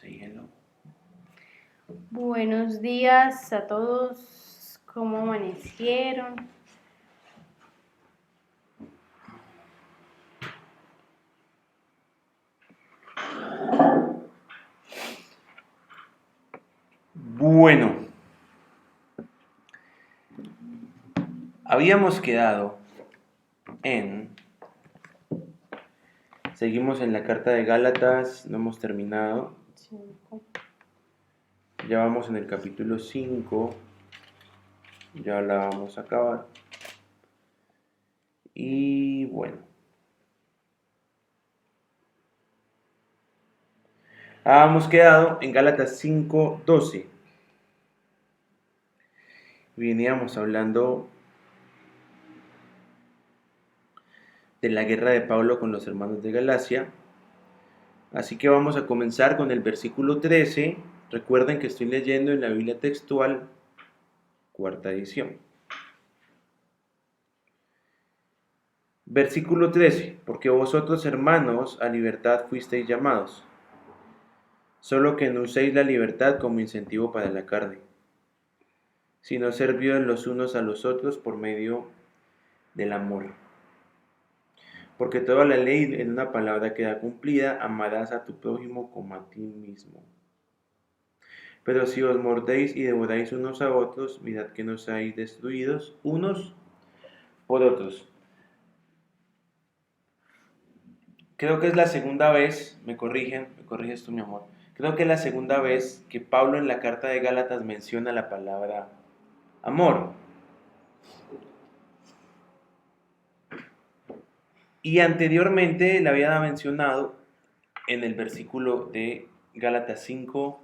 Síguelo. Buenos días a todos, ¿cómo amanecieron? Bueno, habíamos quedado en... Seguimos en la carta de Gálatas, no hemos terminado. 5. Ya vamos en el capítulo 5, ya la vamos a acabar. Y bueno. Habíamos quedado en Gálatas 5:12. Veníamos hablando de la guerra de Pablo con los hermanos de Galacia. Así que vamos a comenzar con el versículo 13. Recuerden que estoy leyendo en la Biblia textual, cuarta edición. Versículo 13. Porque vosotros, hermanos, a libertad fuisteis llamados, solo que no uséis la libertad como incentivo para la carne, sino servíos los unos a los otros por medio del amor. Porque toda la ley en una palabra queda cumplida: amarás a tu prójimo como a ti mismo. Pero si os mordéis y devoráis unos a otros, mirad que no seáis destruidos unos por otros. Creo que es la segunda vez, me corriges tú, mi amor. Creo que es la segunda vez que Pablo en la carta de Gálatas menciona la palabra amor. Y anteriormente la había mencionado en el versículo de Gálatas 5.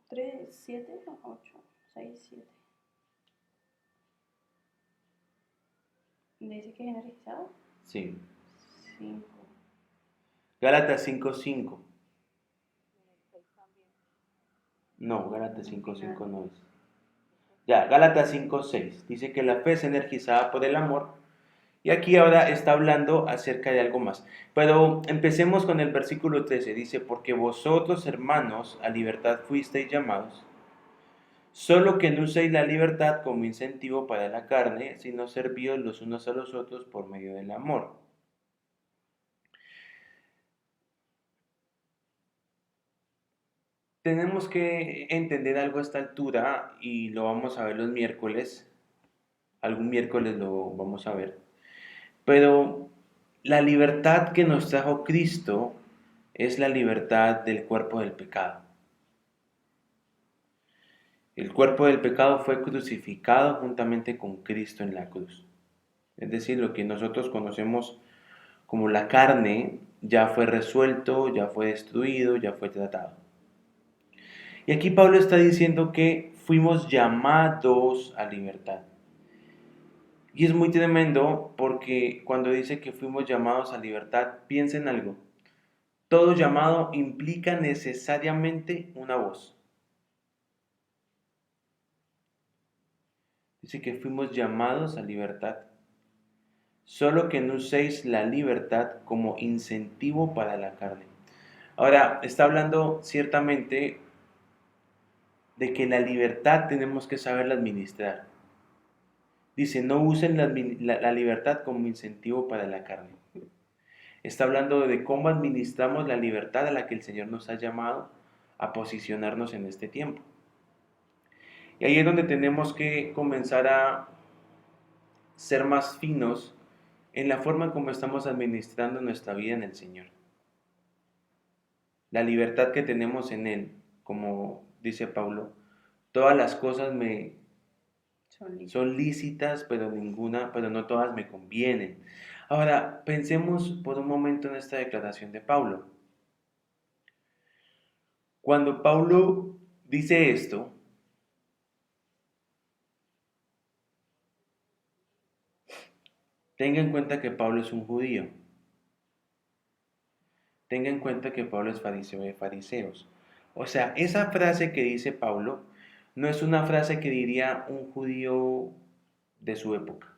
3, 7, 8, 6, 7. ¿Dice que es energizado? Sí. 5. Gálatas 5:5. No, Gálatas 5:5 no es. Ya, Gálatas 5:6. Dice que la fe es energizada por el amor. Y aquí ahora está hablando acerca de algo más. Pero empecemos con el versículo 13. Dice, porque vosotros, hermanos, a libertad fuisteis llamados, solo que no uséis la libertad como incentivo para la carne, sino servíos los unos a los otros por medio del amor. Tenemos que entender algo a esta altura y lo vamos a ver los miércoles. Algún miércoles lo vamos a ver. Pero la libertad que nos trajo Cristo es la libertad del cuerpo del pecado. El cuerpo del pecado fue crucificado juntamente con Cristo en la cruz. Es decir, lo que nosotros conocemos como la carne ya fue resuelto, ya fue destruido, ya fue tratado. Y aquí Pablo está diciendo que fuimos llamados a libertad. Y es muy tremendo porque cuando dice que fuimos llamados a libertad, piensa en algo. Todo llamado implica necesariamente una voz. Dice que fuimos llamados a libertad, solo que no uséis la libertad como incentivo para la carne. Ahora, está hablando ciertamente de que la libertad tenemos que saberla administrar. Dice, no usen la libertad como incentivo para la carne. Está hablando de cómo administramos la libertad a la que el Señor nos ha llamado a posicionarnos en este tiempo. Y ahí es donde tenemos que comenzar a ser más finos en la forma en cómo estamos administrando nuestra vida en el Señor. La libertad que tenemos en Él, como dice Pablo, todas las cosas me son lícitas, pero no todas me convienen. Ahora, pensemos por un momento en esta declaración de Pablo. Cuando Pablo dice esto, tenga en cuenta que Pablo es un judío. Tenga en cuenta que Pablo es fariseo de fariseos. O sea, esa frase que dice Pablo no es una frase que diría un judío de su época.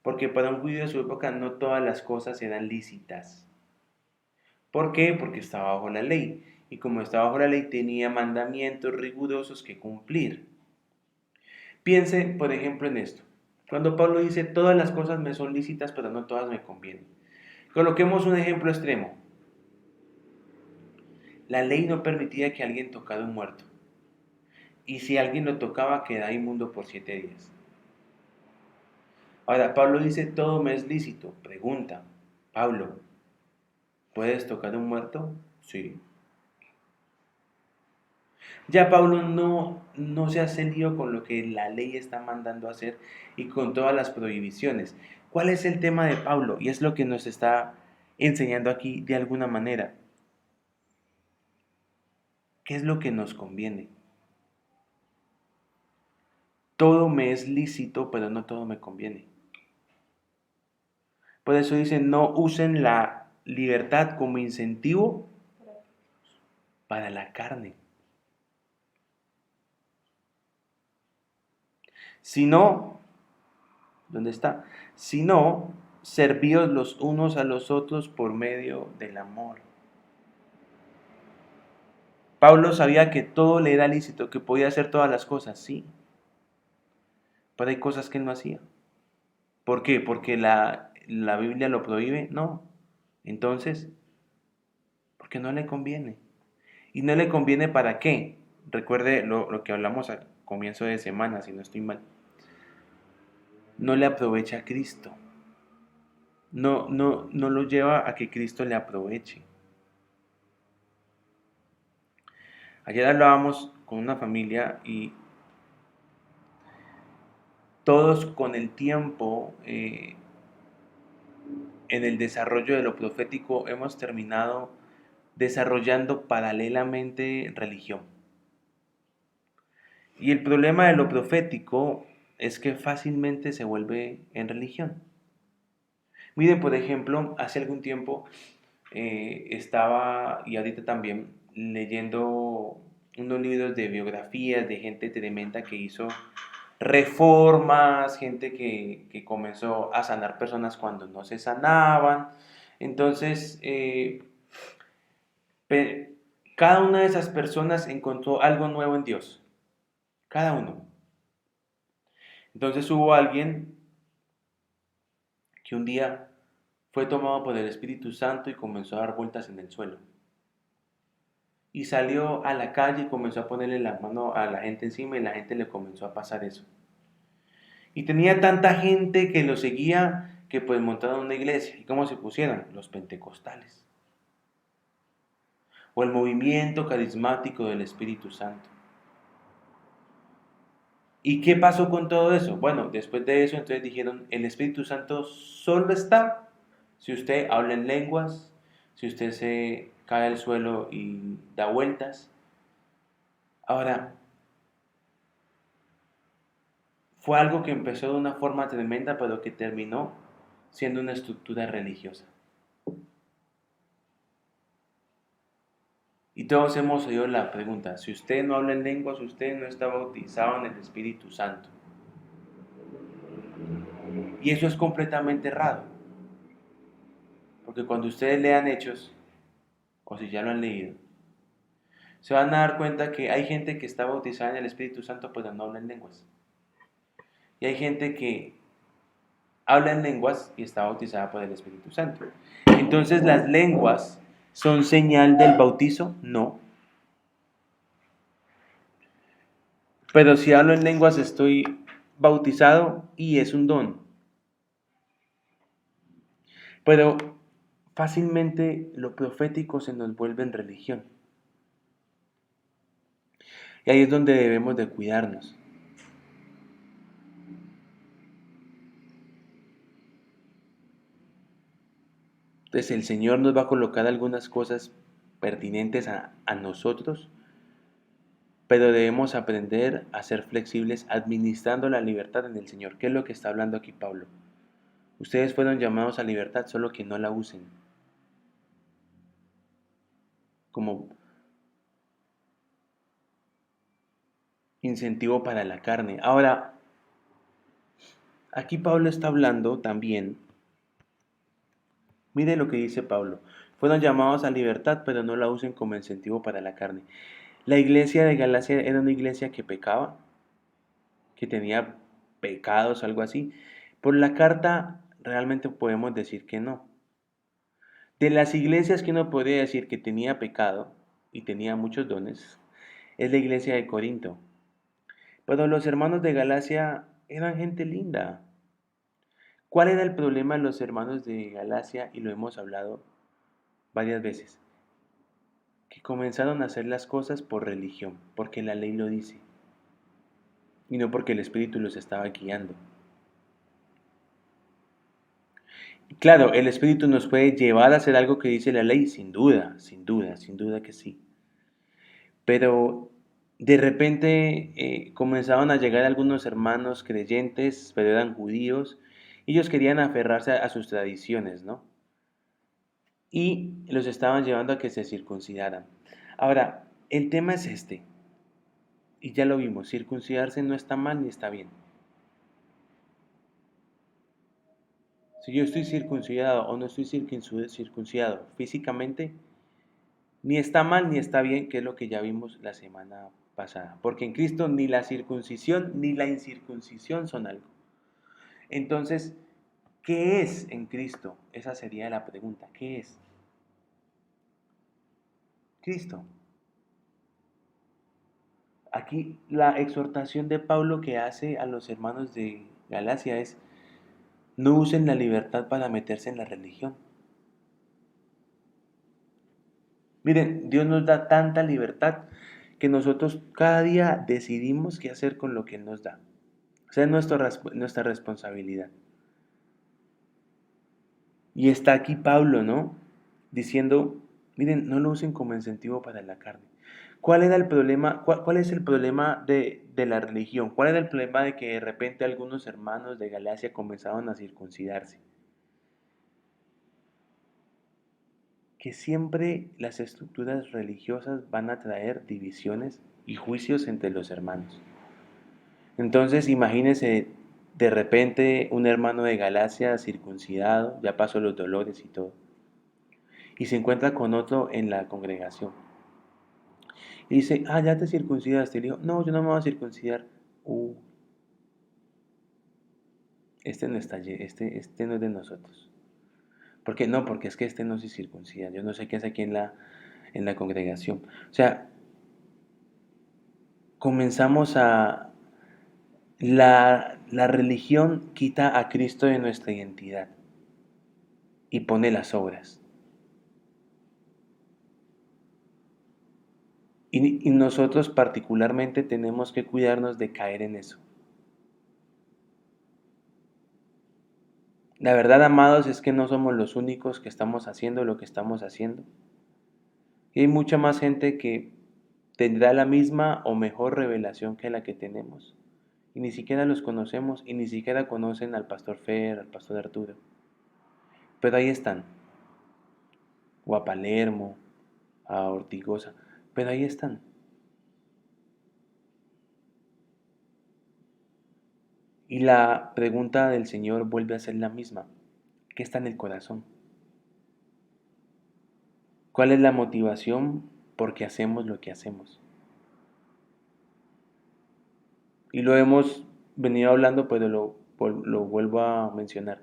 Porque para un judío de su época no todas las cosas eran lícitas. ¿Por qué? Porque estaba bajo la ley. Y como estaba bajo la ley, tenía mandamientos rigurosos que cumplir. Piense, por ejemplo, en esto. Cuando Pablo dice, todas las cosas me son lícitas, pero no todas me convienen. Coloquemos un ejemplo extremo. La ley no permitía que alguien tocara un muerto. Y si alguien lo tocaba, quedaba inmundo por 7 días. Ahora, Pablo dice, todo me es lícito. Pregunta, Pablo, ¿puedes tocar un muerto? Sí. Ya Pablo no se hace lío con lo que la ley está mandando hacer y con todas las prohibiciones. ¿Cuál es el tema de Pablo? Y es lo que nos está enseñando aquí de alguna manera. ¿Qué es lo que nos conviene? Todo me es lícito, pero no todo me conviene. Por eso dicen, no usen la libertad como incentivo para la carne, sino, ¿dónde está? Sino, servíos los unos a los otros por medio del amor. Pablo sabía que todo le era lícito, que podía hacer todas las cosas, sí, pero hay cosas que él no hacía. ¿Por qué? ¿Porque la Biblia lo prohíbe? No. Entonces, porque no le conviene. ¿Y no le conviene para qué? Recuerde lo que hablamos al comienzo de semana, si no estoy mal. No le aprovecha a Cristo. No lo lleva a que Cristo le aproveche. Ayer hablábamos con una familia y todos con el tiempo, en el desarrollo de lo profético, hemos terminado desarrollando paralelamente religión. Y el problema de lo profético es que fácilmente se vuelve en religión. Miren, por ejemplo, hace algún tiempo estaba, y ahorita también, leyendo unos libros de biografías de gente tremenda que hizo reformas, gente que comenzó a sanar personas cuando no se sanaban. Entonces, cada una de esas personas encontró algo nuevo en Dios. Cada uno. Entonces hubo alguien que un día fue tomado por el Espíritu Santo y comenzó a dar vueltas en el suelo. Y salió a la calle y comenzó a ponerle la mano a la gente encima y la gente le comenzó a pasar eso. Y tenía tanta gente que lo seguía que pues montaron una iglesia. ¿Y cómo se pusieron? Los pentecostales. O el movimiento carismático del Espíritu Santo. ¿Y qué pasó con todo eso? Bueno, después de eso entonces dijeron, el Espíritu Santo solo está si usted habla en lenguas, si usted se cae al suelo y da vueltas. Ahora, fue algo que empezó de una forma tremenda, pero que terminó siendo una estructura religiosa. Y todos hemos oído la pregunta, si usted no habla en lenguas, usted no está bautizado en el Espíritu Santo. Y eso es completamente errado, porque cuando ustedes lean Hechos, o si ya lo han leído, se van a dar cuenta que hay gente que está bautizada en el Espíritu Santo, pero no habla en lenguas. Y hay gente que habla en lenguas y está bautizada por el Espíritu Santo. Entonces, ¿las lenguas son señal del bautizo? No. Pero si hablo en lenguas estoy bautizado y es un don. Pero fácilmente lo profético se nos vuelve en religión. Y ahí es donde debemos de cuidarnos. Entonces el Señor nos va a colocar algunas cosas pertinentes a nosotros, pero debemos aprender a ser flexibles administrando la libertad en el Señor. ¿Qué es lo que está hablando aquí Pablo? Ustedes fueron llamados a libertad, solo que no la usen como incentivo para la carne. Ahora, aquí Pablo está hablando también, mire lo que dice Pablo, Fueron llamados a libertad, pero no la usen como incentivo para la carne. La iglesia de Galacia era una iglesia que pecaba, que tenía pecados, algo así. Por la carta realmente podemos decir que no. De las iglesias que uno podría decir que tenía pecado y tenía muchos dones, es la iglesia de Corinto. Pero los hermanos de Galacia eran gente linda. ¿Cuál era el problema de los hermanos de Galacia? Y lo hemos hablado varias veces. Que comenzaron a hacer las cosas por religión, porque la ley lo dice, y no porque el Espíritu los estaba guiando. Claro, el Espíritu nos puede llevar a hacer algo que dice la ley, sin duda, sin duda, sin duda que sí. Pero de repente comenzaban a llegar algunos hermanos creyentes, pero eran judíos, y ellos querían aferrarse a sus tradiciones, ¿no? Y los estaban llevando a que se circuncidaran. Ahora, el tema es este, y ya lo vimos, circuncidarse no está mal ni está bien. Si yo estoy circuncidado o no estoy circuncidado físicamente, ni está mal ni está bien, que es lo que ya vimos la semana pasada. Porque en Cristo ni la circuncisión ni la incircuncisión son algo. Entonces, ¿qué es en Cristo? Esa sería la pregunta. ¿Qué es? Cristo. Aquí la exhortación de Pablo que hace a los hermanos de Galacia es: no usen la libertad para meterse en la religión. Miren, Dios nos da tanta libertad que nosotros cada día decidimos qué hacer con lo que Él nos da. O sea, es nuestra responsabilidad. Y está aquí Pablo, ¿no? Diciendo, miren, no lo usen como incentivo para la carne. ¿Cuál era el problema? ¿Cuál es el problema de la religión? ¿Cuál era el problema de que de repente algunos hermanos de Galacia comenzaron a circuncidarse? Que siempre las estructuras religiosas van a traer divisiones y juicios entre los hermanos. Entonces, imagínese de repente un hermano de Galacia circuncidado, ya pasó los dolores y todo, y se encuentra con otro en la congregación. Y dice, ah, ya te circuncidaste. Y le dijo, no, yo no me voy a circuncidar. Uh, este no está, este no es de nosotros. ¿Por qué? No, porque es que este no se circuncida. Yo no sé qué hace aquí en la congregación. O sea, comenzamos a... La religión quita a Cristo de nuestra identidad y pone las obras. Y nosotros particularmente tenemos que cuidarnos de caer en eso. La verdad, amados, es que no somos los únicos que estamos haciendo lo que estamos haciendo. Y hay mucha más gente que tendrá la misma o mejor revelación que la que tenemos. Y ni siquiera los conocemos y ni siquiera conocen al pastor Fer, al pastor Arturo. Pero ahí están. O a Palermo, a Ortigosa. Pero ahí están. Y la pregunta del Señor vuelve a ser la misma. ¿Qué está en el corazón? ¿Cuál es la motivación por qué hacemos lo que hacemos? Y lo hemos venido hablando, pero lo vuelvo a mencionar.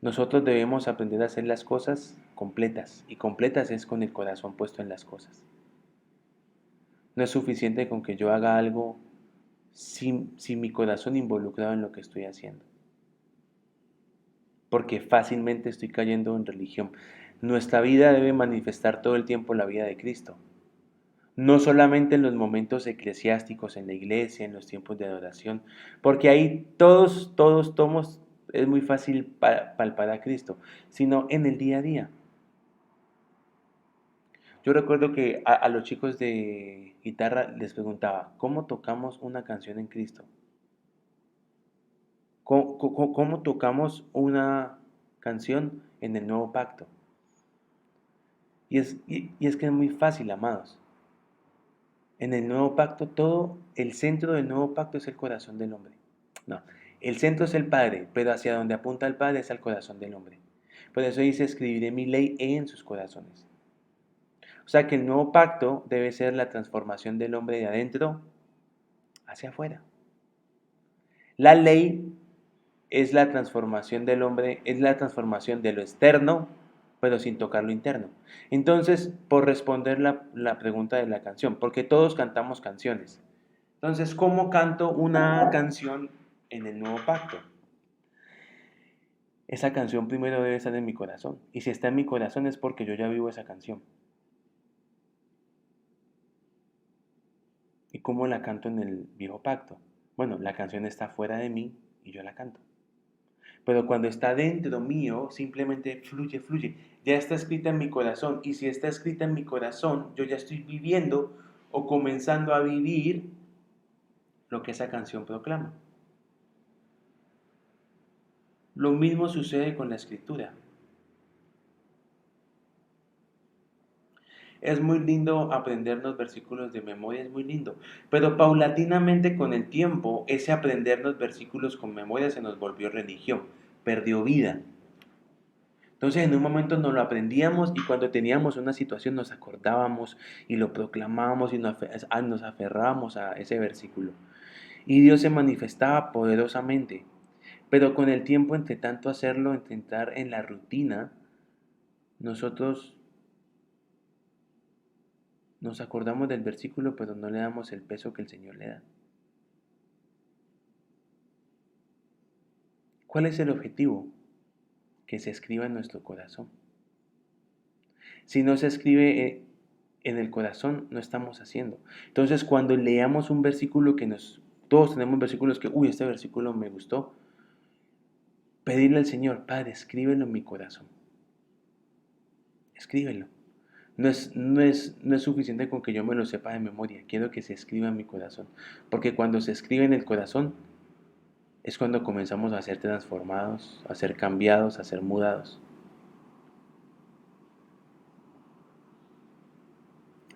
Nosotros debemos aprender a hacer las cosas completas, y completas es con el corazón puesto en las cosas. No es suficiente con que yo haga algo sin mi corazón involucrado en lo que estoy haciendo, porque fácilmente estoy cayendo en religión. Nuestra vida debe manifestar todo el tiempo la vida de Cristo. No solamente en los momentos eclesiásticos, en la iglesia, en los tiempos de adoración, porque ahí todos tomos, es muy fácil palpar a Cristo, sino en el día a día. Yo recuerdo que a los chicos de guitarra les preguntaba, ¿cómo tocamos una canción en Cristo? ¿Cómo tocamos una canción en el nuevo pacto? Y es que es muy fácil, amados. En el nuevo pacto, todo el centro del nuevo pacto es el corazón del hombre. No, el centro es el Padre, pero hacia donde apunta el Padre es al corazón del hombre. Por eso dice, escribiré mi ley en sus corazones. O sea que el nuevo pacto debe ser la transformación del hombre de adentro hacia afuera. La ley es la transformación del hombre, es la transformación de lo externo, pero sin tocar lo interno. Entonces, por responder la pregunta de la canción, porque todos cantamos canciones. Entonces, ¿cómo canto una canción en el nuevo pacto? Esa canción primero debe estar en mi corazón. Y si está en mi corazón es porque yo ya vivo esa canción. ¿Y cómo la canto en el viejo pacto? Bueno, la canción está fuera de mí y yo la canto. Pero cuando está dentro mío, simplemente fluye, fluye. Ya está escrita en mi corazón. Y si está escrita en mi corazón, yo ya estoy viviendo o comenzando a vivir lo que esa canción proclama. Lo mismo sucede con la escritura. Es muy lindo aprendernos versículos de memoria, es muy lindo. Pero paulatinamente con el tiempo, ese aprendernos versículos con memoria se nos volvió religión, perdió vida. Entonces en un momento nos lo aprendíamos y cuando teníamos una situación nos acordábamos y lo proclamábamos y nos aferrábamos a ese versículo. Y Dios se manifestaba poderosamente. Pero con el tiempo, entre tanto hacerlo, entre entrar en la rutina, nosotros nos acordamos del versículo, pero no le damos el peso que el Señor le da. ¿Cuál es el objetivo? Que se escriba en nuestro corazón. Si no se escribe en el corazón, no estamos haciendo. Entonces, cuando leamos un versículo todos tenemos versículos que, este versículo me gustó, pedirle al Señor, Padre, escríbelo en mi corazón. Escríbelo. No es suficiente con que yo me lo sepa de memoria, quiero que se escriba en mi corazón. Porque cuando se escribe en el corazón, es cuando comenzamos a ser transformados, a ser cambiados, a ser mudados.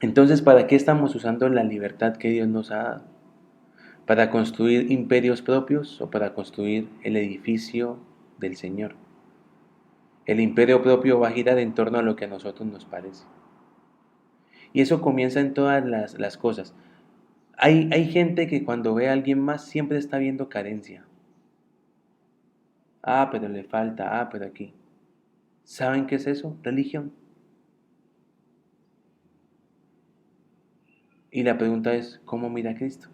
Entonces, ¿para qué estamos usando la libertad que Dios nos ha dado? ¿Para construir imperios propios o para construir el edificio del Señor? El imperio propio va a girar en torno a lo que a nosotros nos parece. Y eso comienza en todas las cosas. Hay gente que cuando ve a alguien más siempre está viendo carencia. Pero le falta, pero aquí. ¿Saben qué es eso? Religión. Y la pregunta es, ¿cómo mira a Cristo?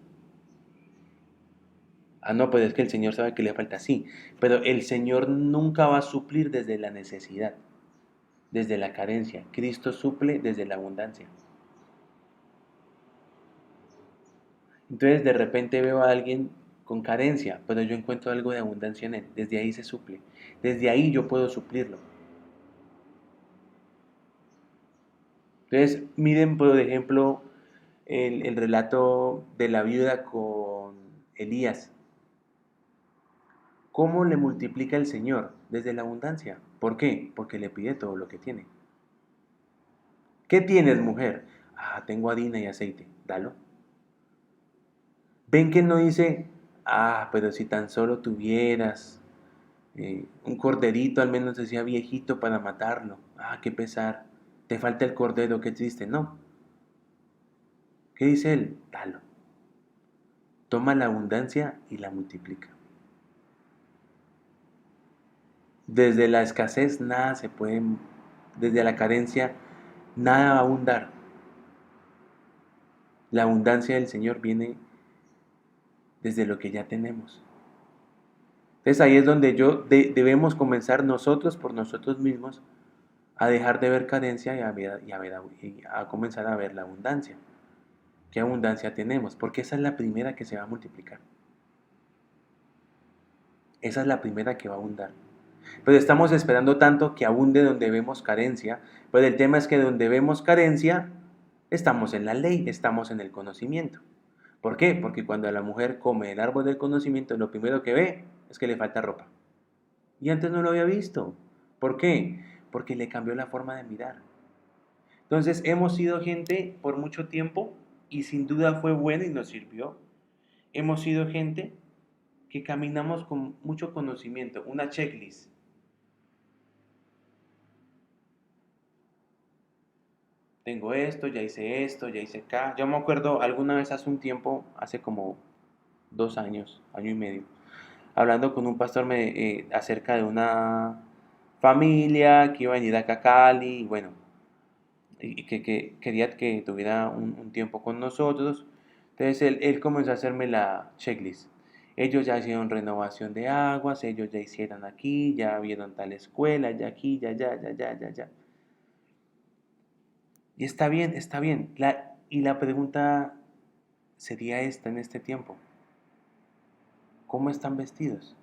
No, pero es que el Señor sabe que le falta, sí, pero el Señor nunca va a suplir desde la necesidad, desde la carencia. Cristo suple desde la abundancia. Entonces de repente veo a alguien con carencia, pero yo encuentro algo de abundancia en él. Desde ahí se suple. Desde ahí yo puedo suplirlo. Entonces miren por ejemplo el relato de la viuda con Elías. ¿Cómo le multiplica el Señor? Desde la abundancia. ¿Por qué? Porque le pide todo lo que tiene. ¿Qué tienes, mujer? Tengo harina y aceite. Dalo. ¿Ven que no dice, pero si tan solo tuvieras un corderito, al menos decía viejito para matarlo? Qué pesar. Te falta el cordero, qué triste. No. ¿Qué dice él? Dalo. Toma la abundancia y la multiplica. Desde la escasez nada se puede, desde la carencia nada va a abundar. La abundancia del Señor viene desde lo que ya tenemos. Entonces ahí es donde debemos comenzar nosotros por nosotros mismos a dejar de ver carencia y a comenzar a ver la abundancia. ¿Qué abundancia tenemos? Porque esa es la primera que se va a multiplicar. Esa es la primera que va a abundar. Pero estamos esperando tanto que abunde donde vemos carencia. Pero el tema es que donde vemos carencia, estamos en la ley, estamos en el conocimiento. ¿Por qué? Porque cuando la mujer come el árbol del conocimiento, lo primero que ve es que le falta ropa. Y antes no lo había visto. ¿Por qué? Porque le cambió la forma de mirar. Entonces hemos sido gente por mucho tiempo y sin duda fue bueno y nos sirvió. Hemos sido gente que caminamos con mucho conocimiento, una checklist. tengo esto, ya hice acá. Yo me acuerdo alguna vez hace un tiempo, hace como 2 años, año y medio, hablando con un pastor acerca de una familia que iba a venir acá a Cali, y bueno, y que quería que tuviera un tiempo con nosotros. Entonces él comenzó a hacerme la checklist. Ellos ya hicieron renovación de aguas, ellos ya hicieron aquí, ya vieron tal escuela, ya aquí, ya, ya, ya, ya, ya, ya. Y está bien, está bien. Y la pregunta sería esta en este tiempo. ¿Cómo están vestidos?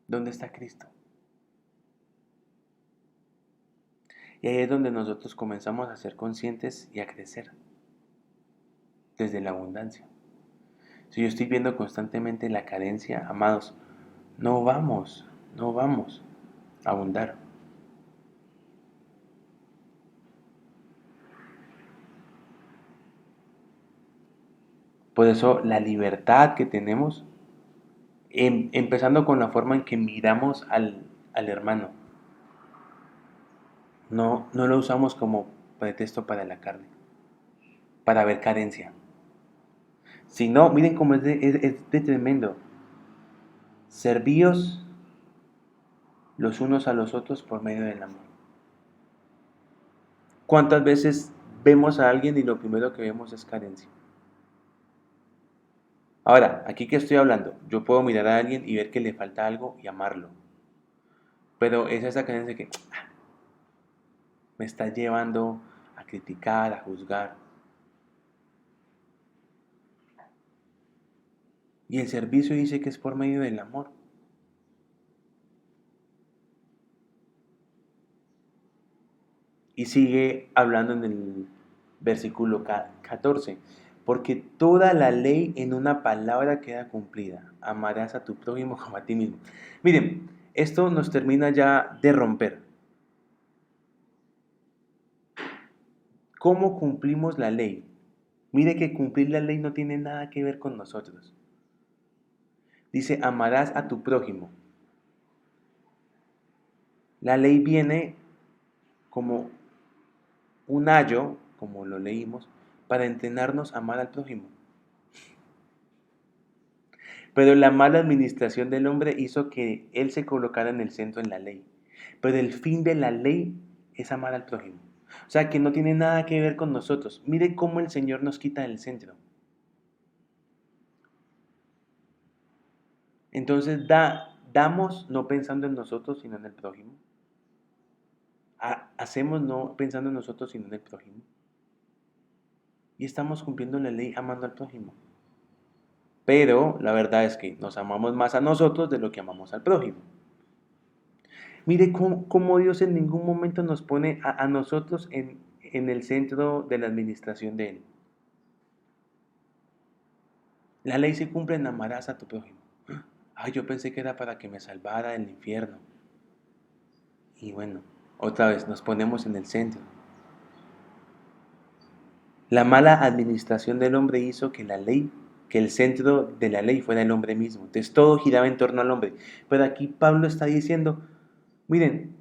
¿Dónde está Cristo? Y ahí es donde nosotros comenzamos a ser conscientes y a crecer desde la abundancia. Si yo estoy viendo constantemente la carencia, amados, no vamos a abundar. Por eso la libertad que tenemos, empezando con la forma en que miramos al hermano, no lo usamos como pretexto para la carne, para ver carencia. Si no, miren cómo es de tremendo. Servíos los unos a los otros por medio del amor. ¿Cuántas veces vemos a alguien y lo primero que vemos es carencia? Ahora, aquí que estoy hablando, yo puedo mirar a alguien y ver que le falta algo y amarlo. Pero es esa carencia que me está llevando a criticar, a juzgar. Y el servicio dice que es por medio del amor. Y sigue hablando en el versículo 14. Porque toda la ley en una palabra queda cumplida. Amarás a tu prójimo como a ti mismo. Miren, esto nos termina ya de romper. ¿Cómo cumplimos la ley? Mire que cumplir la ley no tiene nada que ver con nosotros. Dice, amarás a tu prójimo. La ley viene como un ayo, como lo leímos, para entrenarnos a amar al prójimo. Pero la mala administración del hombre hizo que él se colocara en el centro en la ley. Pero el fin de la ley es amar al prójimo. O sea que no tiene nada que ver con nosotros. Mire cómo el Señor nos quita del centro. Entonces damos no pensando en nosotros, sino en el prójimo. Hacemos no pensando en nosotros, sino en el prójimo. Y estamos cumpliendo la ley amando al prójimo. Pero la verdad es que nos amamos más a nosotros de lo que amamos al prójimo. Mire cómo Dios en ningún momento nos pone a nosotros en el centro de la administración de Él. La ley se cumple en amarás a tu prójimo. Ay, yo pensé que era para que me salvara del infierno. Y bueno, otra vez nos ponemos en el centro. La mala administración del hombre hizo que el centro de la ley fuera el hombre mismo. Entonces todo giraba en torno al hombre. Pero aquí Pablo está diciendo, miren,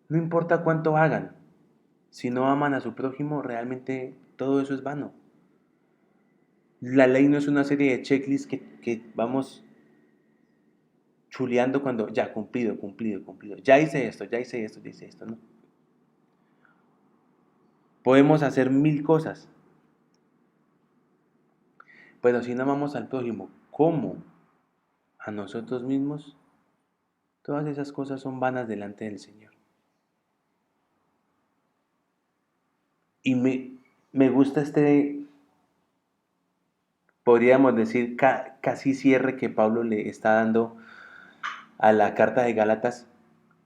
no importa cuánto hagan, si no aman a su prójimo, realmente todo eso es vano. La ley no es una serie de checklists que vamos chuleando cuando ya cumplido, cumplido, cumplido. Ya hice esto, ya hice esto, ya hice esto, ¿no? Podemos hacer 1000 cosas, pero si no amamos al prójimo como a nosotros mismos, todas esas cosas son vanas delante del Señor. Y me gusta podríamos decir, casi cierre que Pablo le está dando a la carta de Gálatas,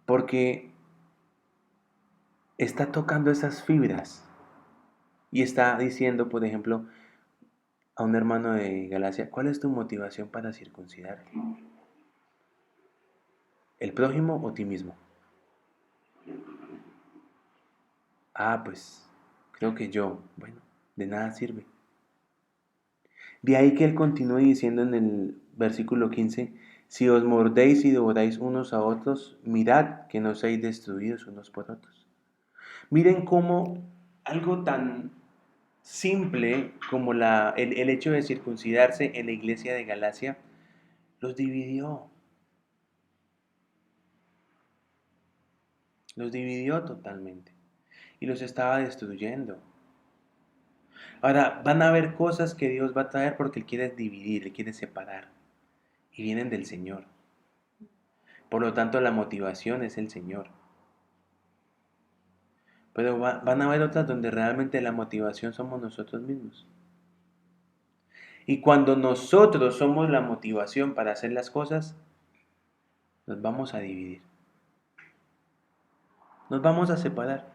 porque está tocando esas fibras y está diciendo, por ejemplo, a un hermano de Galacia, ¿cuál es tu motivación para circuncidarte? ¿El prójimo o ti mismo? Ah, pues creo que yo. Bueno, de nada sirve. De ahí que él continúe diciendo en el versículo 15, Si os mordéis y devoráis unos a otros, mirad que no seáis destruidos unos por otros. Miren cómo algo tan simple como el hecho de circuncidarse en la iglesia de Galacia los dividió. Los dividió totalmente y los estaba destruyendo. Ahora, van a haber cosas que Dios va a traer porque Él quiere dividir, Él quiere separar y vienen del Señor. Por lo tanto, la motivación es el Señor. Pero van a haber otras donde realmente la motivación somos nosotros mismos. Y cuando nosotros somos la motivación para hacer las cosas, nos vamos a dividir. Nos vamos a separar.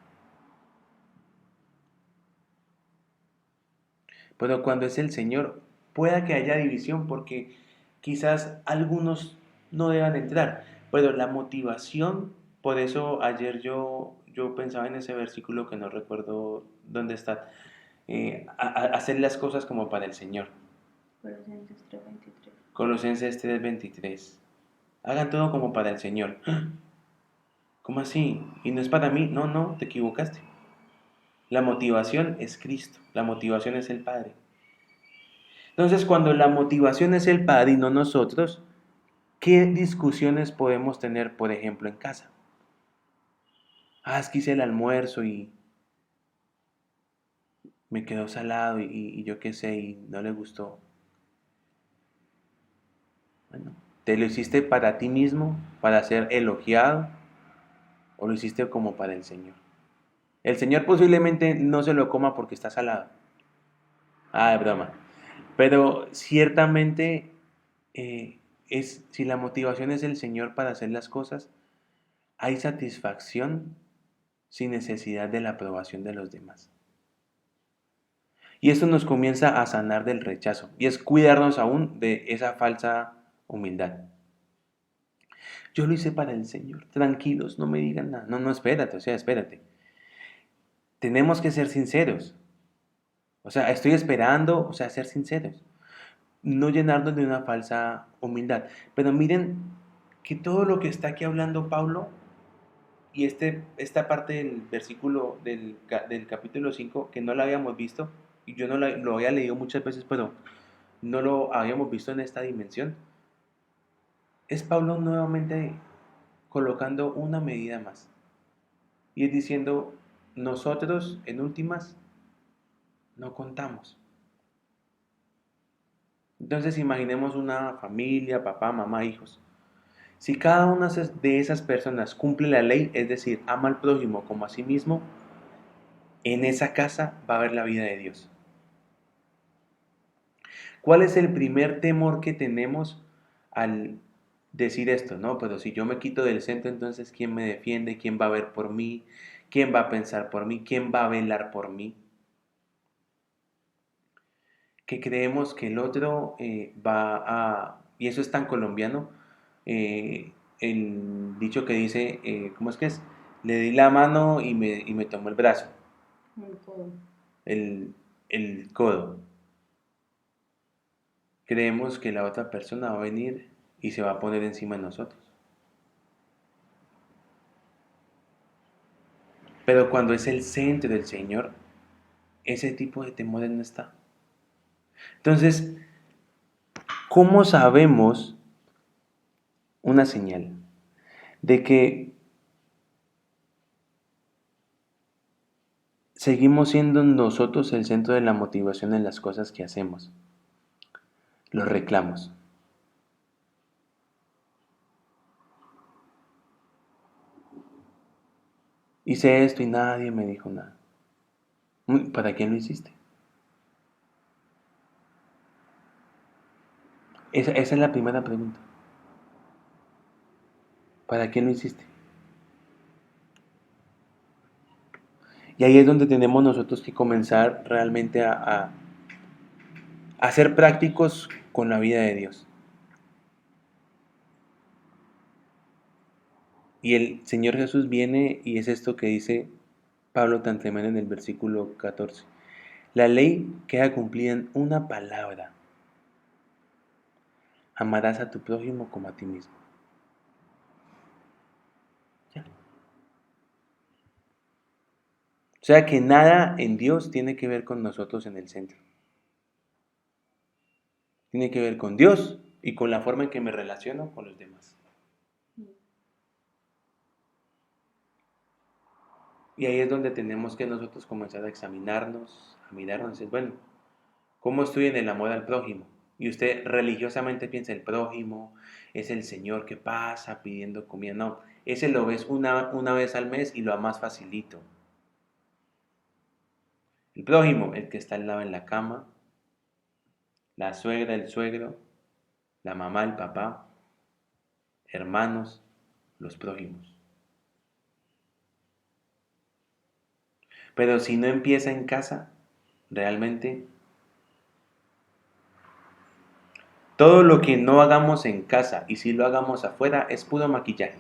Pero cuando es el Señor, pueda que haya división porque quizás algunos no deban entrar. Pero la motivación, por eso ayer yo pensaba en ese versículo que no recuerdo dónde está, hacer las cosas como para el Señor. Colosenses 3:23. Colosenses 3:23. Hagan todo como para el Señor. ¿Cómo así? ¿Y no es para mí? No, no, te equivocaste. La motivación es Cristo, la motivación es el Padre. Entonces, cuando la motivación es el Padre y no nosotros, ¿qué discusiones podemos tener, por ejemplo, en casa? Es que hice el almuerzo y me quedó salado y yo qué sé, y no le gustó. Bueno, ¿te lo hiciste para ti mismo, para ser elogiado, o lo hiciste como para el Señor? El Señor posiblemente no se lo coma porque está salado. Es broma. Pero ciertamente, si la motivación es el Señor para hacer las cosas, hay satisfacción sin necesidad de la aprobación de los demás. Y esto nos comienza a sanar del rechazo y es cuidarnos aún de esa falsa humildad. Yo lo hice para el Señor. Tranquilos, no me digan nada. No, no, espérate, espérate. Tenemos que ser sinceros. Estoy esperando, ser sinceros. No llenarnos de una falsa humildad. Pero miren que todo lo que está aquí hablando Pablo y esta parte del versículo del capítulo 5 que no la habíamos visto, y yo no lo había leído muchas veces, pero no lo habíamos visto en esta dimensión, es Pablo nuevamente colocando una medida más. Y es diciendo, nosotros en últimas no contamos. Entonces imaginemos una familia, papá, mamá, hijos. Si cada una de esas personas cumple la ley, es decir, ama al prójimo como a sí mismo, en esa casa va a haber la vida de Dios. ¿Cuál es el primer temor que tenemos al decir esto? No, pero si yo me quito del centro, entonces ¿quién me defiende? ¿Quién va a ver por mí? ¿Quién va a pensar por mí? ¿Quién va a velar por mí? Que creemos que el otro y eso es tan colombiano, el dicho que dice, ¿cómo es que es? Le di la mano y me tomó el brazo, El codo. el codo. Creemos que la otra persona va a venir y se va a poner encima de nosotros. Pero cuando es el centro del Señor, ese tipo de temores no está. Entonces, ¿cómo sabemos una señal de que seguimos siendo nosotros el centro de la motivación en las cosas que hacemos? Los reclamos. Hice esto y nadie me dijo nada. ¿Para quién lo hiciste? Esa es la primera pregunta. ¿Para quién lo hiciste? Y ahí es donde tenemos nosotros que comenzar realmente a ser prácticos con la vida de Dios. Y el Señor Jesús viene y es esto que dice Pablo tan tremendo en el versículo 14. La ley queda cumplida en una palabra. Amarás a tu prójimo como a ti mismo. Ya. O sea que nada en Dios tiene que ver con nosotros en el centro. Tiene que ver con Dios y con la forma en que me relaciono con los demás. Y ahí es donde tenemos que nosotros comenzar a examinarnos, a mirarnos y decir, bueno, ¿cómo estoy en el amor al prójimo? Y usted religiosamente piensa, el prójimo es el Señor que pasa pidiendo comida. No, ese lo ves una vez al mes y lo amas facilito. El prójimo, el que está al lado en la cama, la suegra, el suegro, la mamá, el papá, hermanos, los prójimos. Pero si no empieza en casa, realmente todo lo que no hagamos en casa y si lo hagamos afuera es puro maquillaje.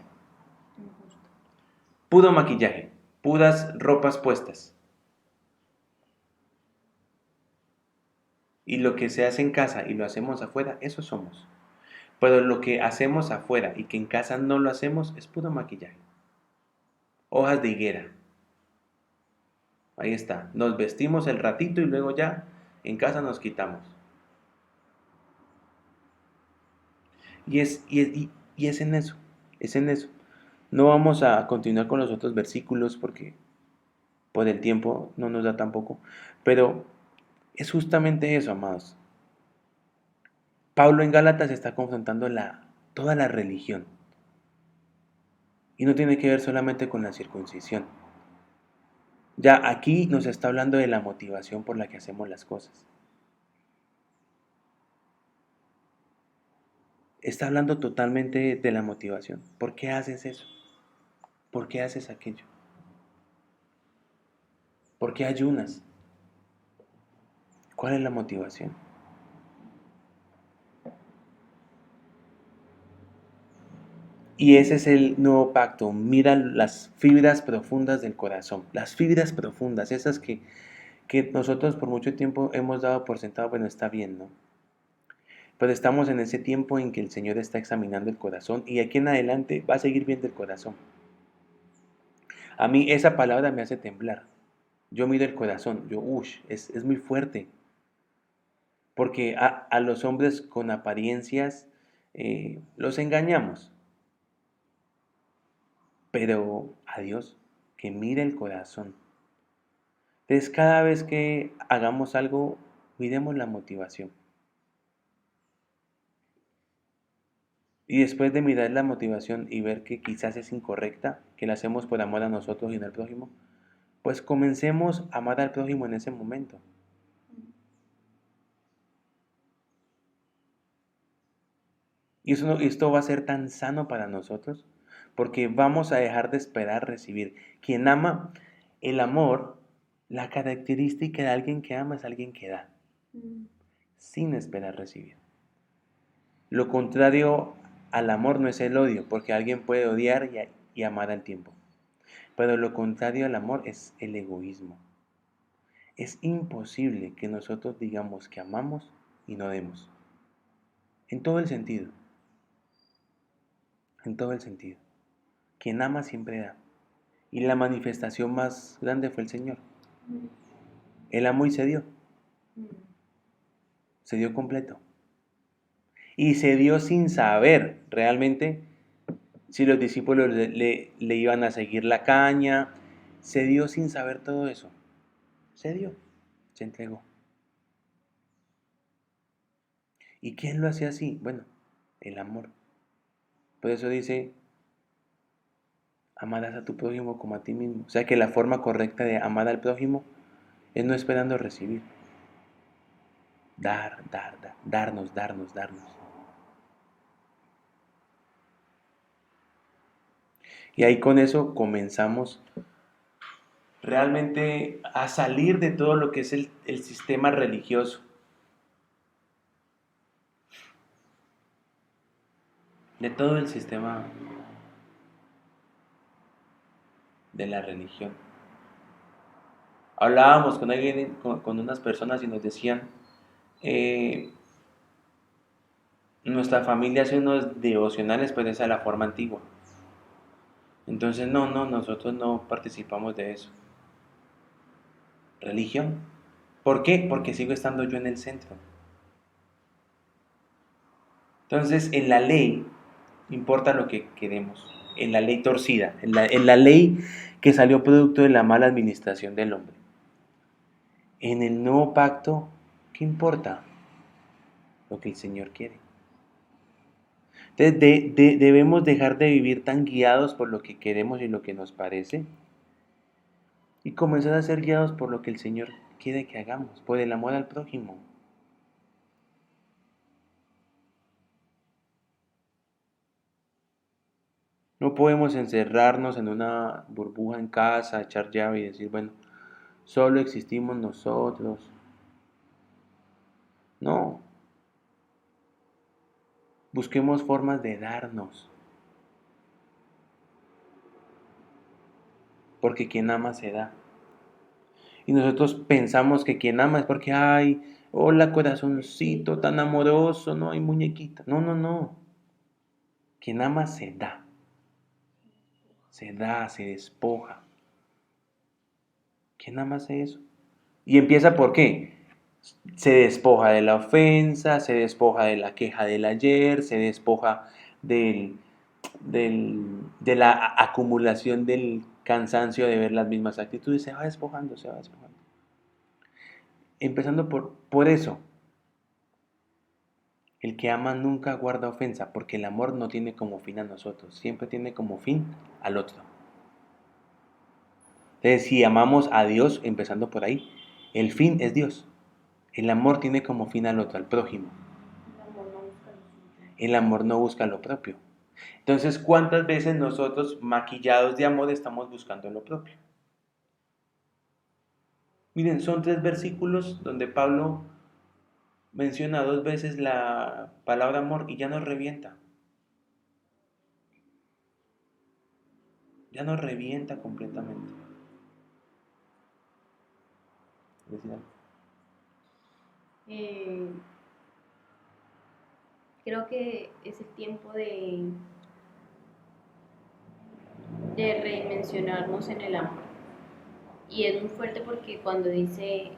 Puro maquillaje, puras ropas puestas. Y lo que se hace en casa y lo hacemos afuera, eso somos. Pero lo que hacemos afuera y que en casa no lo hacemos es puro maquillaje. Hojas de higuera. Ahí está. Nos vestimos el ratito y luego ya en casa nos quitamos. Y es en eso. Es en eso. No vamos a continuar con los otros versículos porque por el tiempo no nos da tampoco. Pero es justamente eso, amados. Pablo en Gálatas está confrontando toda la religión. Y no tiene que ver solamente con la circuncisión. Ya aquí nos está hablando de la motivación por la que hacemos las cosas. Está hablando totalmente de la motivación. ¿Por qué haces eso? ¿Por qué haces aquello? ¿Por qué ayunas? ¿Cuál es la motivación? Y ese es el nuevo pacto. Mira las fibras profundas del corazón. Las fibras profundas, esas que nosotros por mucho tiempo hemos dado por sentado, bueno, está bien, ¿no? Pero estamos en ese tiempo en que el Señor está examinando el corazón y aquí en adelante va a seguir viendo el corazón. A mí esa palabra me hace temblar. Yo miro el corazón, es muy fuerte. Porque a los hombres con apariencias los engañamos. Pero a Dios, que mire el corazón. Entonces cada vez que hagamos algo, miremos la motivación. Y después de mirar la motivación y ver que quizás es incorrecta, que la hacemos por amor a nosotros y no al prójimo, pues comencemos a amar al prójimo en ese momento. Y esto va a ser tan sano para nosotros, porque vamos a dejar de esperar recibir. Quien ama, el amor, la característica de alguien que ama es alguien que da, sin esperar recibir. Lo contrario al amor no es el odio, porque alguien puede odiar y amar al tiempo. Pero lo contrario al amor es el egoísmo. Es imposible que nosotros digamos que amamos y no demos. En todo el sentido. En todo el sentido. Quien ama siempre da. Y la manifestación más grande fue el Señor. Él amó y se dio. Se dio completo. Y se dio sin saber realmente si los discípulos le iban a seguir la caña. Se dio sin saber todo eso. Se dio. Se entregó. ¿Y quién lo hacía así? Bueno, el amor. Por eso dice, amarás a tu prójimo como a ti mismo. O sea que la forma correcta de amar al prójimo es no esperando recibir. Dar, dar, dar, darnos, darnos, darnos. Y ahí con eso comenzamos realmente a salir de todo lo que es el sistema religioso. De todo el sistema de la religión. Hablábamos con alguien, con unas personas y nos decían, eh, Nuestra familia hace unos devocionales, pues esa es la forma antigua. Entonces, no, nosotros no participamos de eso. ¿Religión? ¿Por qué? Porque sigo estando yo en el centro. Entonces, en la ley importa lo que queremos. En la ley torcida, en la ley que salió producto de la mala administración del hombre. En el nuevo pacto, ¿qué importa? Lo que el Señor quiere. Entonces, debemos dejar de vivir tan guiados por lo que queremos y lo que nos parece y comenzar a ser guiados por lo que el Señor quiere que hagamos, por el amor al prójimo. No podemos encerrarnos en una burbuja en casa, echar llave y decir, bueno, solo existimos nosotros. No, busquemos formas de darnos, porque quien ama se da. Y nosotros pensamos que quien ama es porque, ay, hola corazoncito tan amoroso, no hay muñequita. No. Quien ama se da, se despoja. ¿Quién ama hace eso? Y empieza por qué. Se despoja de la ofensa, se despoja de la queja del ayer, se despoja del, de la acumulación del cansancio de ver las mismas actitudes, se va despojando, se va despojando. Empezando por eso. El que ama nunca guarda ofensa, porque el amor no tiene como fin a nosotros, siempre tiene como fin al otro. Entonces, si amamos a Dios, empezando por ahí, el fin es Dios. El amor tiene como fin al otro, al prójimo. El amor no busca lo propio. Entonces, ¿cuántas veces nosotros, maquillados de amor, estamos buscando lo propio? Miren, son 3 versículos donde Pablo menciona 2 veces la palabra amor y ya nos revienta. Ya nos revienta completamente. Eh, Creo que es el tiempo de redimensionarnos en el amor. Y es muy fuerte porque cuando dice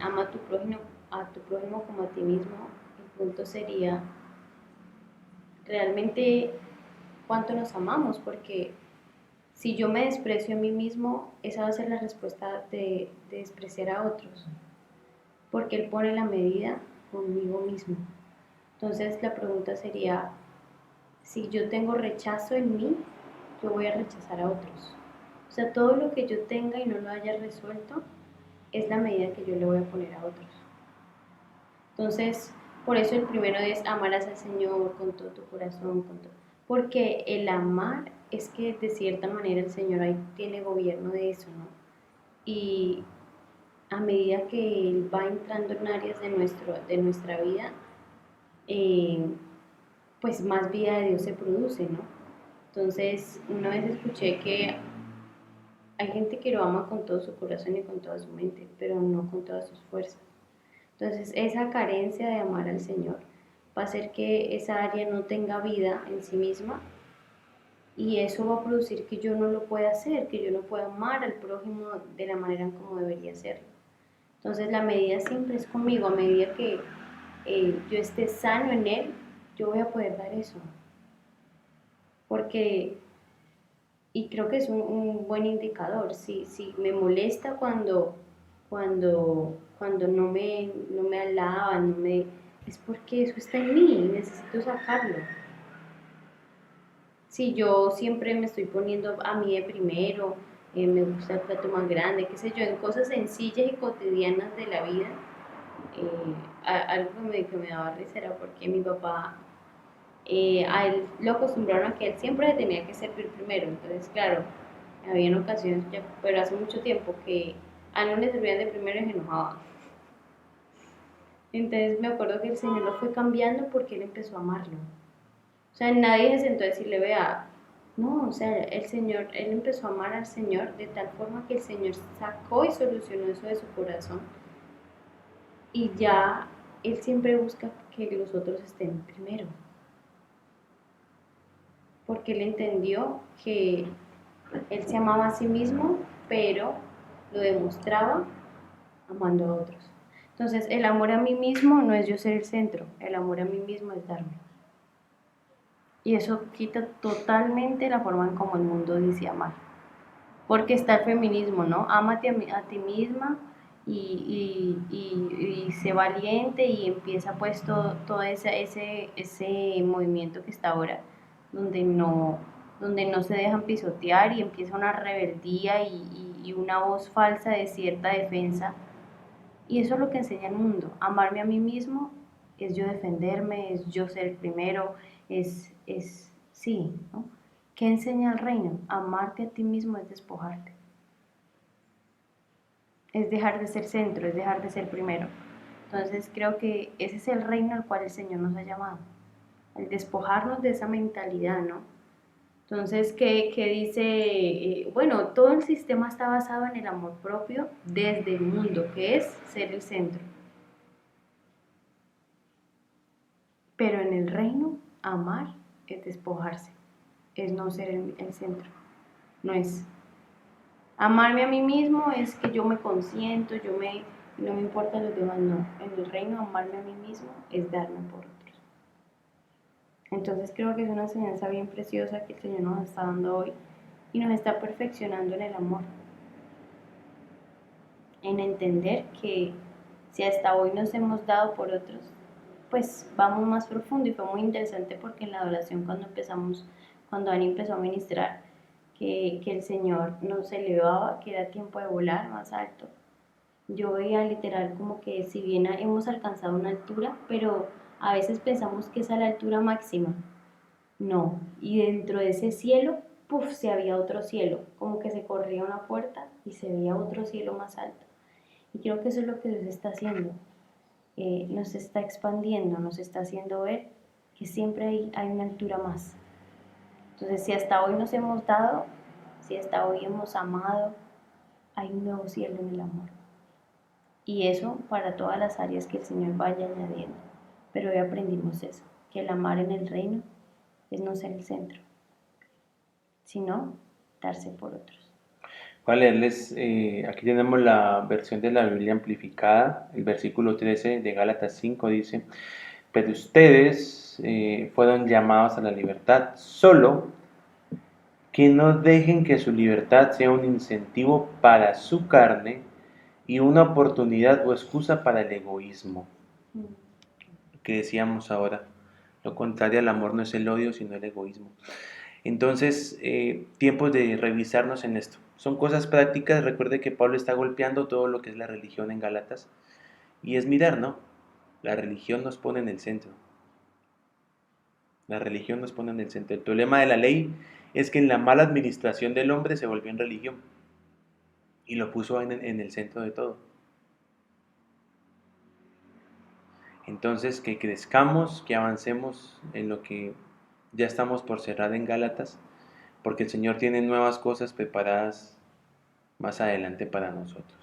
ama a tu prójimo como a ti mismo, el punto sería realmente cuánto nos amamos, porque si yo me desprecio a mí mismo, esa va a ser la respuesta de despreciar a otros, porque él pone la medida conmigo mismo. Entonces la pregunta sería, si yo tengo rechazo en mí, yo voy a rechazar a otros. O sea, todo lo que yo tenga y no lo haya resuelto es la medida que yo le voy a poner a otros. Entonces, por eso el primero es amarás al Señor con todo tu corazón, con todo. Porque el amar es que de cierta manera el Señor ahí tiene gobierno de eso, ¿no? Y a medida que Él va entrando en áreas de nuestra vida, eh, pues más vida de Dios se produce, ¿no? Entonces, una vez escuché que hay gente que lo ama con todo su corazón y con toda su mente, pero no con todas sus fuerzas. Entonces, esa carencia de amar al Señor va a hacer que esa área no tenga vida en sí misma y eso va a producir que yo no lo pueda hacer, que yo no pueda amar al prójimo de la manera en como debería hacerlo. Entonces, la medida siempre es conmigo, a medida que yo esté sano en Él, yo voy a poder dar eso. Porque, y creo que es un buen indicador, si me molesta cuando no me alaban, es porque eso está en mí, necesito sacarlo. Si yo siempre me estoy poniendo a mí de primero, me gusta el plato más grande, qué sé yo, en cosas sencillas y cotidianas de la vida, algo que me daba risa era porque mi papá, a él lo acostumbraron a que él siempre tenía que servir primero, entonces claro, había ocasiones, pero hace mucho tiempo que a él no le servían de primero y se enojaba. Entonces me acuerdo que el Señor lo fue cambiando porque él empezó a amarlo. O sea, nadie se sentó a decirle, vea, no, o sea, él empezó a amar al Señor de tal forma que el Señor sacó y solucionó eso de su corazón. Y ya él siempre busca que los otros estén primero. Porque él entendió que él se amaba a sí mismo, pero lo demostraba amando a otros. Entonces, el amor a mí mismo no es yo ser el centro, el amor a mí mismo es darme. Y eso quita totalmente la forma en cómo el mundo dice amar. Porque está el feminismo, ¿no? Ámate a ti misma y sé valiente y empieza pues todo ese movimiento que está ahora, donde no se dejan pisotear y empieza una rebeldía y una voz falsa de cierta defensa. Y eso es lo que enseña el mundo. Amarme a mí mismo es yo defenderme, es yo ser el primero, sí, ¿no? ¿Qué enseña el reino? Amarte a ti mismo es despojarte. Es dejar de ser centro, es dejar de ser primero. Entonces creo que ese es el reino al cual el Señor nos ha llamado. El despojarnos de esa mentalidad, ¿no? Entonces, ¿qué dice? Bueno, todo el sistema está basado en el amor propio desde el mundo, que es ser el centro. Pero en el reino, amar es despojarse, es no ser el centro. No es amarme a mí mismo, es que yo me consiento, no me importa los demás, no. En el reino, amarme a mí mismo es darme por otros. Entonces creo que es una enseñanza bien preciosa que el Señor nos está dando hoy y nos está perfeccionando en el amor. En entender que si hasta hoy nos hemos dado por otros, pues vamos más profundo. Y fue muy interesante porque en la adoración cuando Ani empezó a ministrar, que el Señor nos elevaba, que era tiempo de volar más alto. Yo veía literal como que si bien hemos alcanzado una altura, pero a veces pensamos que esa es la altura máxima. No, y dentro de ese cielo, puff, se había otro cielo, como que se corría una puerta y se veía otro cielo más alto. Y creo que eso es lo que Dios está haciendo. Nos está expandiendo, nos está haciendo ver que siempre hay una altura más. Entonces, si hasta hoy nos hemos dado, si hasta hoy hemos amado, hay un nuevo cielo en el amor. Y eso para todas las áreas que el Señor vaya añadiendo. Pero hoy aprendimos eso, que el amar en el reino es no ser el centro, sino darse por otros. Voy a leerles, aquí tenemos la versión de la Biblia amplificada, el versículo 13 de Gálatas 5 dice, pero ustedes fueron llamados a la libertad, solo que no dejen que su libertad sea un incentivo para su carne y una oportunidad o excusa para el egoísmo. Que decíamos ahora, lo contrario al amor no es el odio, sino el egoísmo. Entonces, tiempos de revisarnos en esto. Son cosas prácticas. Recuerde que Pablo está golpeando todo lo que es la religión en Gálatas. Y es mirar, ¿no? La religión nos pone en el centro. La religión nos pone en el centro. El problema de la ley es que en la mala administración del hombre se volvió en religión. Y lo puso en el centro de todo. Entonces, que crezcamos, que avancemos en lo que ya estamos por cerrar en Gálatas, porque el Señor tiene nuevas cosas preparadas más adelante para nosotros.